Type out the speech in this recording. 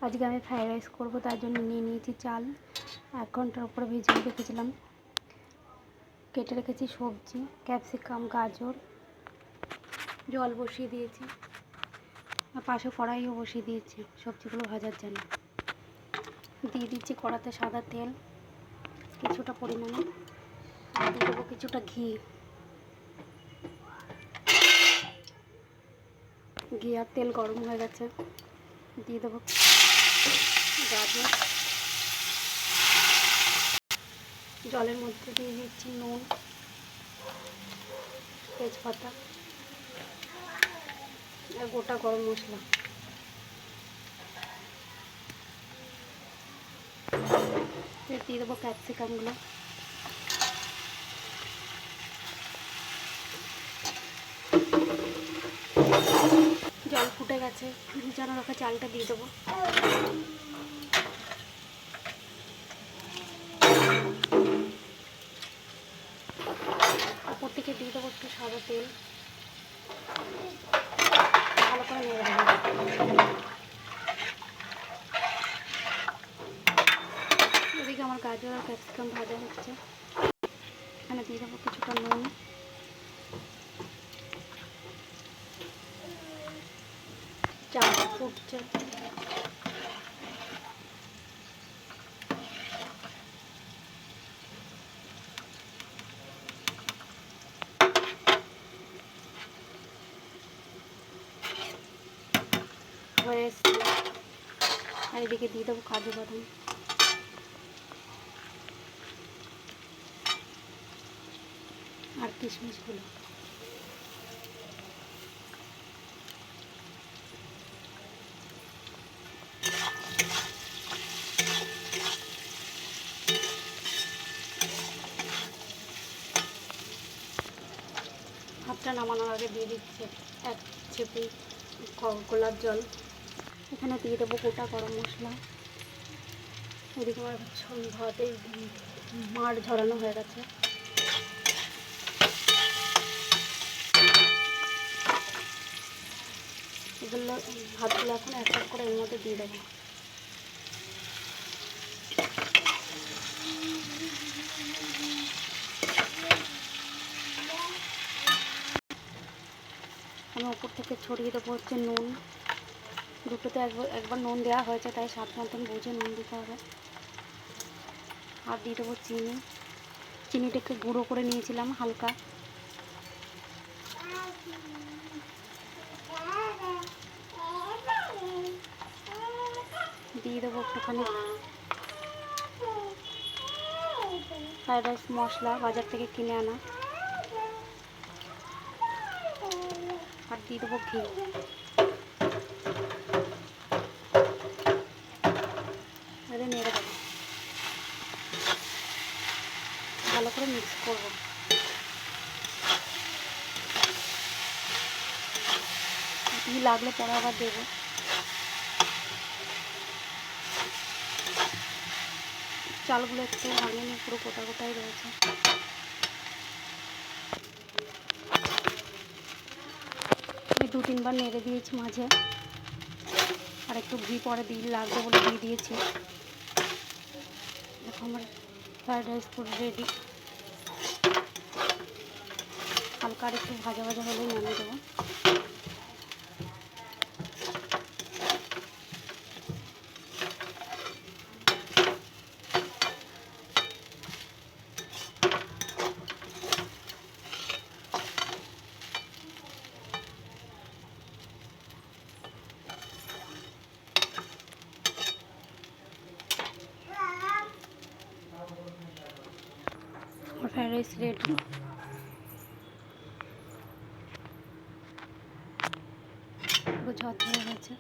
আজকে আমি fried rice করবো, তার জন্য নিয়ে নিয়েছি চাল। 1 ঘন্টার উপরে ভিজিয়ে রেখেছিলাম। কেটে রেখেছি সবজি, ক্যাপসিকাম, গাজর। জল বসিয়ে দিয়েছি, আর পাশে কড়াইও বসিয়ে দিয়েছি সবজিগুলো ভাজার জন্য। দিয়ে দিচ্ছি কড়াতে সাদা তেল কিছুটা পরিমাণে, আর দিয়ে দেবো কিছুটা ঘি। ঘি আর তেল গরম হয়ে গেছে, দিয়ে দেবো গাজর। জলের মধ্যে দিয়ে দিচ্ছি নুন, তেজপাতা আর গোটা গরম মশলা। দিয়ে দেবো ক্যাপসিকামগুলো। জল ফুটে গেছে, ভিজানো রাখা চালটা দিয়ে দেবো। উপর থেকে দিয়ে দেবো একটু সাদা তেল, ভালো করে নেড়ে দেবো। এদিকে আমার গাজর আর ক্যাপসিকাম ভাজা হচ্ছে। এখানে দিয়ে দেবো কিছুটা নুন, চাল ফুটছে। হয়ে এসছে, আর এদিকে দিয়ে দেবো কাজু বাদাম আর কিশমিশগুলো। ভাতটা নামানোর আগে দিয়ে দিচ্ছে 1 চিপি গোলাপ জল। এখানে দিয়ে দেবো গোটা গরম মশলা। এদিকে আমার ভাতে মাড় ঝরানো হয়ে গেছে। এগুলো ভাতগুলো এখন এক এক করে এর মধ্যে দিয়ে দেবো। আমি উপর থেকে ছড়িয়ে দেবো হচ্ছে নুন। দুটোতে একবার নুন দেওয়া হয়েছে, তাই স্বাদ মতন বুঝে নুন দিতে হবে। আর দিয়ে দেবো চিনি। চিনিটাকে গুঁড়ো করে নিয়েছিলাম হালকা। দিয়ে দেবো একটুখানি ফ্রাইড রাইস মশলা, বাজার থেকে কিনে আনা। আর দিয়ে দেবো ঘি। নেড়ে দেবো, ভালো করে মিক্স করবো। ঘি লাগলে পরে আবার দেবো। চালগুলো একটু ভাঙিনি, পুরো গোটা গোটাই রয়েছে। আমি 2-3 বার নেড়ে দিয়েছি মাঝে, আর একটু ঘি পরে দিয়ে লাগবে বলে দিয়ে দিয়েছি। দেখো আমার ফ্রাইড রাইস পুরো রেডি। হালকা আর একটু ভাজা ভাজা হলেই নামিয়ে দেবো। Fried rice ready. পুরো ঝরঝরে হয়েছে।